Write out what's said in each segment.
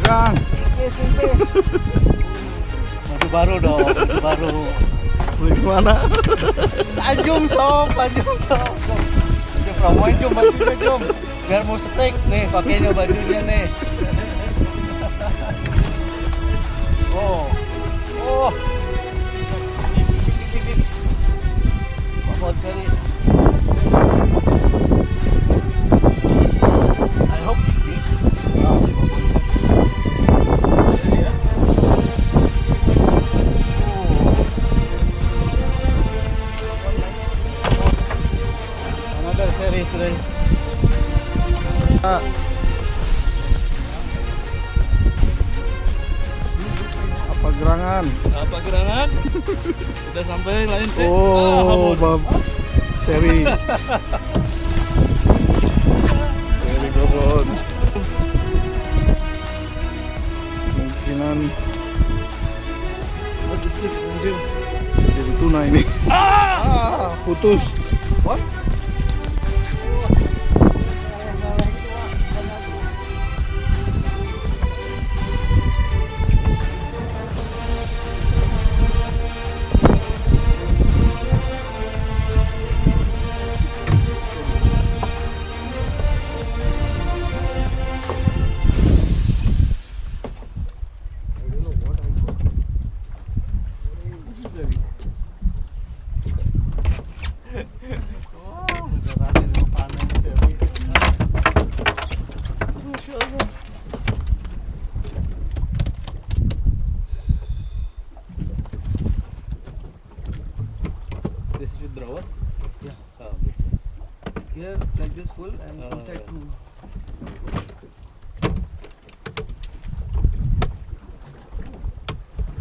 Dagang. Madu baru dong, madu baru. Mau gimana? Tanjung sob. Promoin Jum bajunya Jum. Biar mau steak nih, pakainya bajunya nih. Oh. Mahmud sekali. I hope this. Another series today. Apa gerangan? Apa gerangan? Udah sampai lain sih. Oh, bab seri. Seri gobon. Kemungkinan What is this anjir? jadi tuna ini. Putus. What? This is withdrawal? Yeah. Oh, okay. Here like this full and inside yeah. two.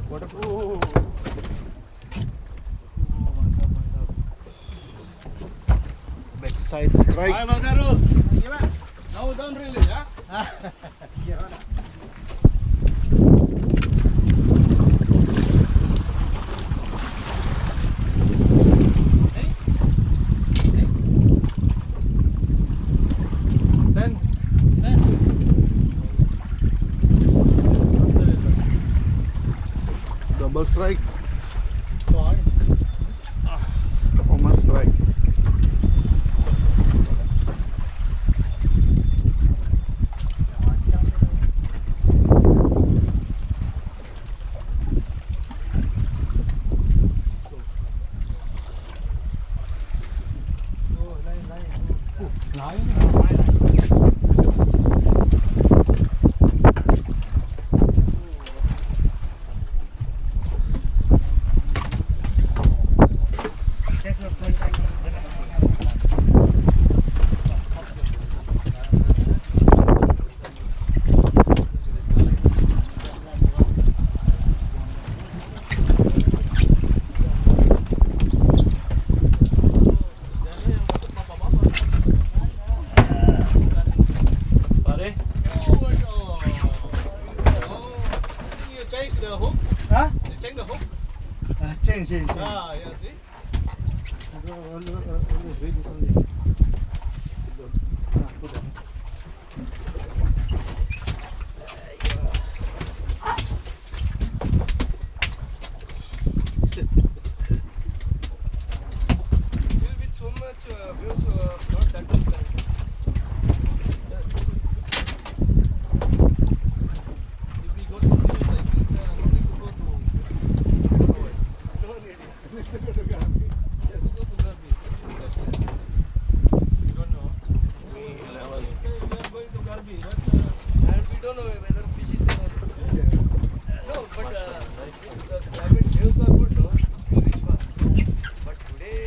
Waterproof. Backside strike. Hi Bang Shahrul. Now don't release, ya? Double strike. Omer strike. Change the hook. Huh? You change the hook. Change. Yeah, see. With so much views, not that much time. If we go to place like this, no need to go to. No need. Just go to Garbi. You don't know. We say we are going to Garbi, but and we don't know whether fish is there or not. No, but the climate views are good, no? We reach fast. But today,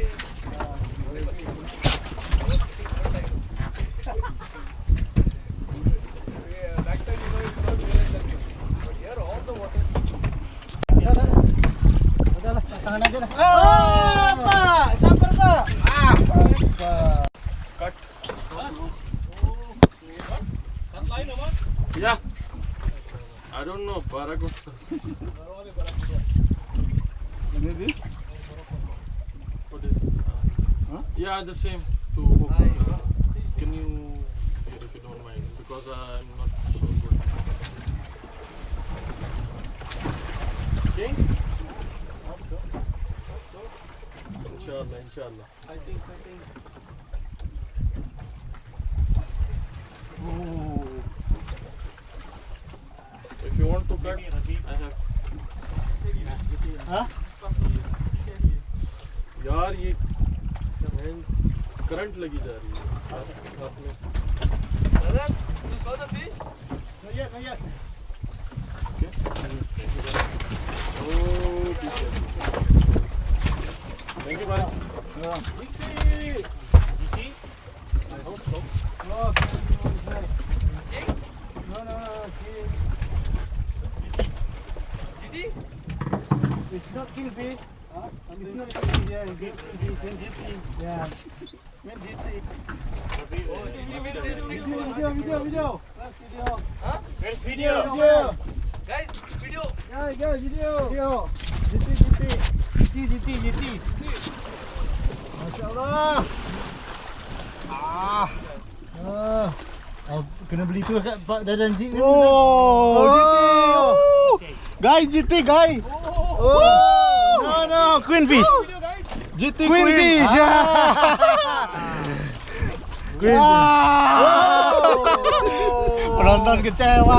very much. I was sitting front, I know. Backside, you know, it's not really that good. But here, all the water. Tangan aja dah. Pak, sabar Pak. Cut. That line, Amar? Yeah. I don't know. Barakusta. Ini this? What is it? Huh? Yeah, the same. To hook. Can you, if you don't mind, because I'm not so good. Inshallah, inshallah. I think. If you want to cut, I have. हाँ? यार ये करंट लगी जा रही है हाथ में. Dadan, you saw the fish? Not yet. Okay. Oh, teacher. Thank you, bye. I hope so. No. Didi? It's not kingfish. It's not kingfish. Yeah, it's GT. Yeah. When GT. Oh, Didi made this 6 months. Video. Last video. Huh? Where's video? Guys, video. Guys, video. GT. Masya Allah. Oh, kena beli tu kat Pak Dadan Jeep ni. GT. Guys, GT guys. No, queenfish. Video, guys. GT queenfish. Penonton kecewa.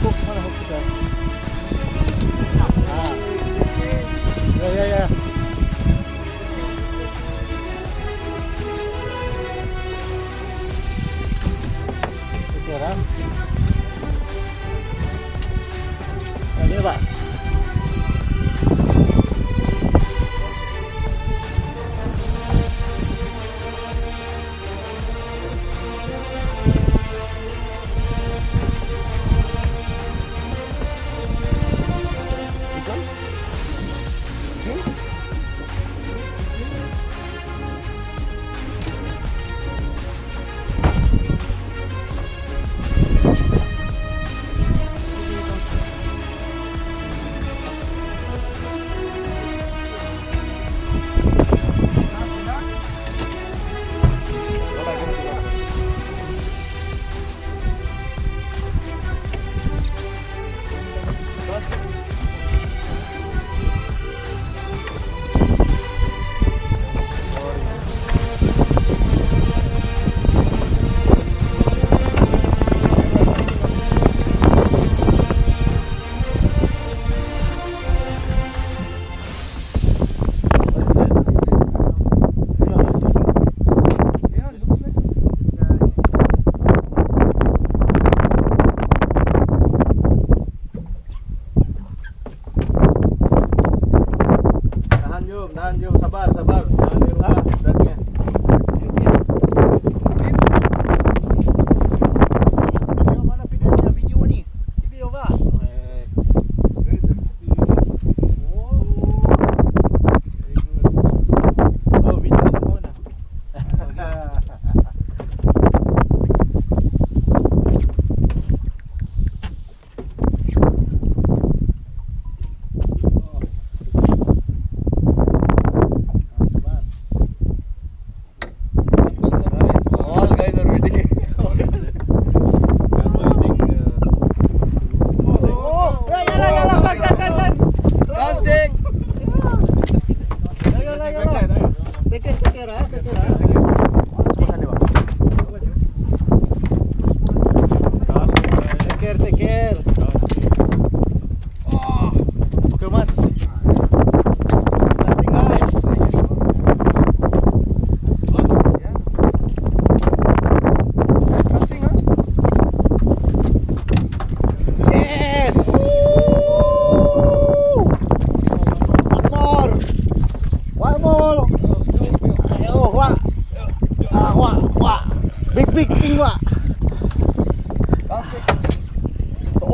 Hook mana hook kita? Ya. Sekarang. Ini Pak.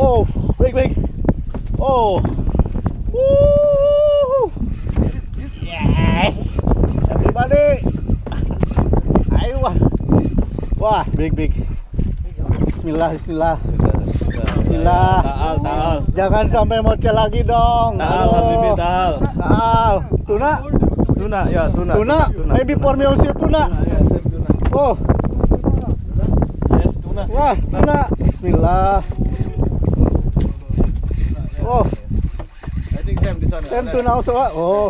Oh, big. Oh. Woo! Yes. Everybody. Ayo wah. Wah, big. Bismillah. Taal. Jangan sampai mocel lagi dong. Taal, Habibi, taal. Taal. Tuna. Tuna. Maybe for me also tuna. Oh. Yes, tuna. Wah, tuna. Bismillah. Oh, I think Sam this one. Sam tuna also. Oh.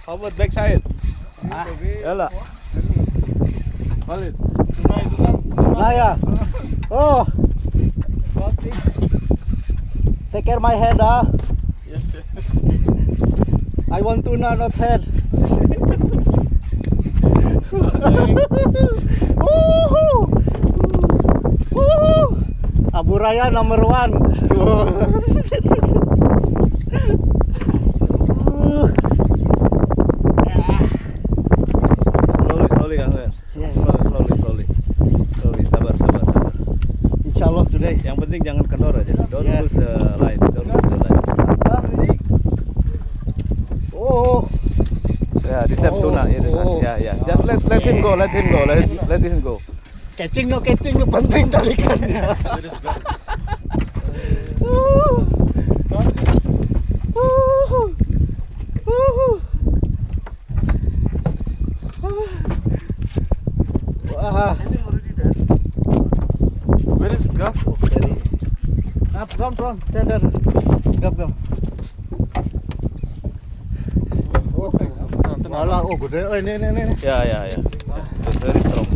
How about backside? Yalah. Waleed. Nah ya. Oh. Take care my head, ah. Yes. I want tuna, not head. Woohoo! Woohoo! Abu Raya number 1. Slowly, Kang Ben. Slowly. Sabar. Insyaallah today. Yang penting jangan kendor aja. Don't Yes. lose line. Don't lose the line. Oh. Yeah, this time tuna. Yeah. Just let him go. Let him go. Catching no penting tarikannya. Wah. Where is Gaff? From Dadan. Gap. Malah, oh gede. Oh ini. Yeah. It's very strong.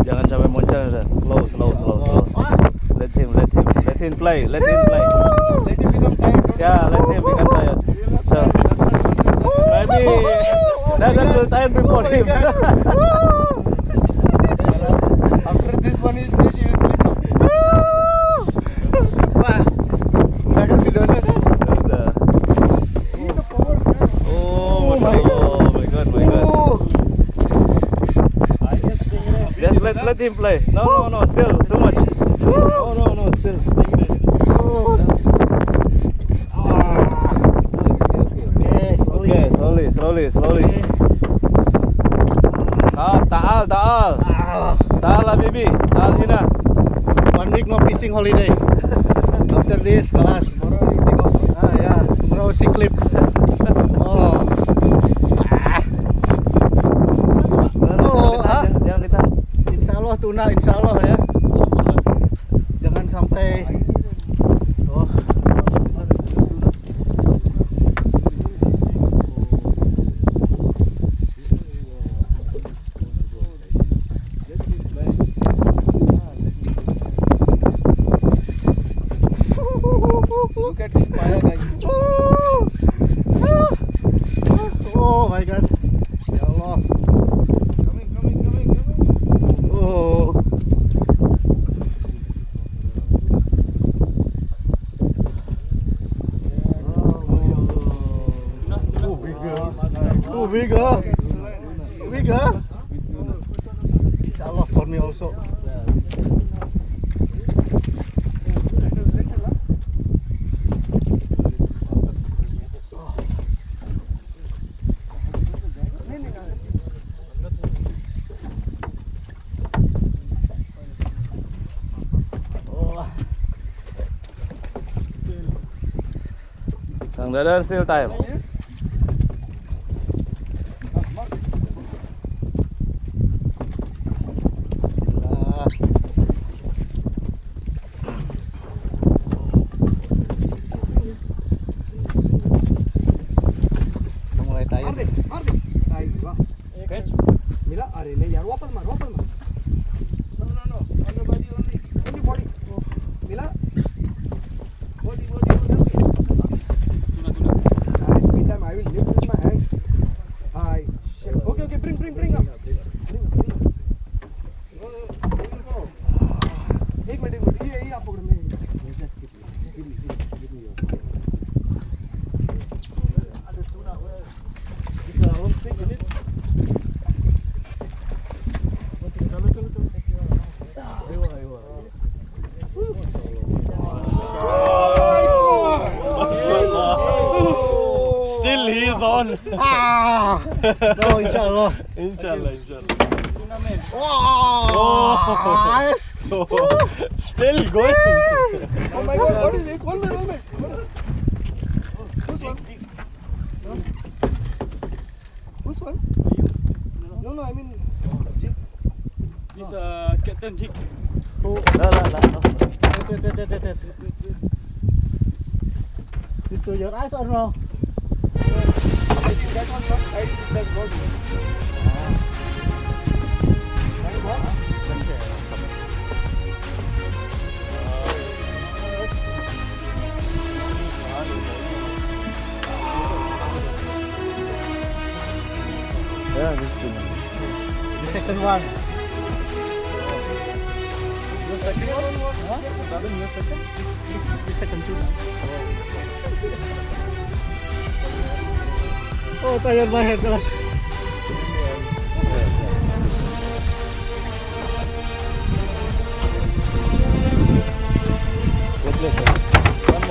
Jangan sampai muncul. Slow. Let him play. Let him become tired. Yeah, let him become tired. So maybe Dadan will tired before him. After this one is ready. Wah. Enggak kan videonya. Oh my god. Just let him play. No, still too much. No, still. Okay, slowly. Taal. Taal Habibi. Taal hina. 1 week no fishing holiday. After this kelas. Ya, tomorrow sea clip. Oh. Jangan ditahan. Insyaallah tuna, insyaallah ya. Jangan sampai. Oh. Look at this fire, guys. Oh my god. Ya Allah. Coming. Oh. Bigger. Insyaallah for me also. Kang Dadan still time. Mulai tired. Catch. Mila, are le yaar wapas mar. No. On the body only body. Mila. Body. Meantime, I will lift with my hand. Okay, bring up. एक मिनट ये आप पकड़ो मैं Ah! No, inshallah. Inshallah, inshallah. Wow! Nice. Still going. Oh my god, what is this? One minute, one minute. Whose one? Whose one? No, I mean. This Captain Jig. La. Wait. This to your eyes or no? I think that one not. I think that's not. Yeah, this thing. The second one. Your second one? Huh? Dadan, your second? This second tuna. Oh, tired my head. Wait.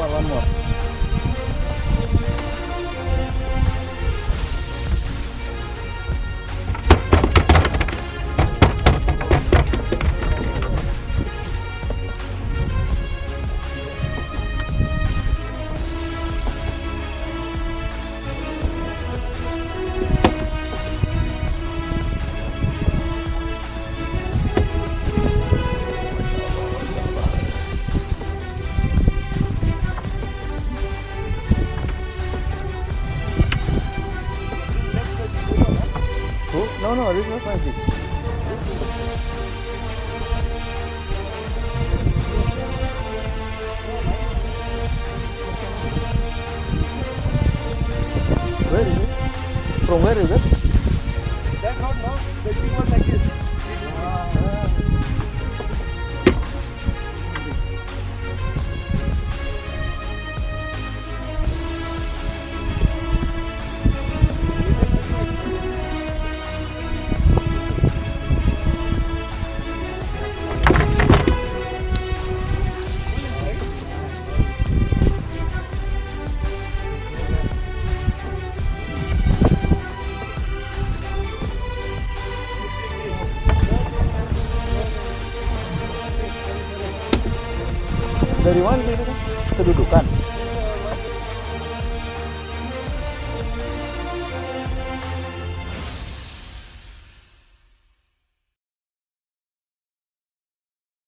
One more. No, this is not magic. Where is it? From where is it? That's not now. The thing was like this. Dari mana ini? Kedudukan.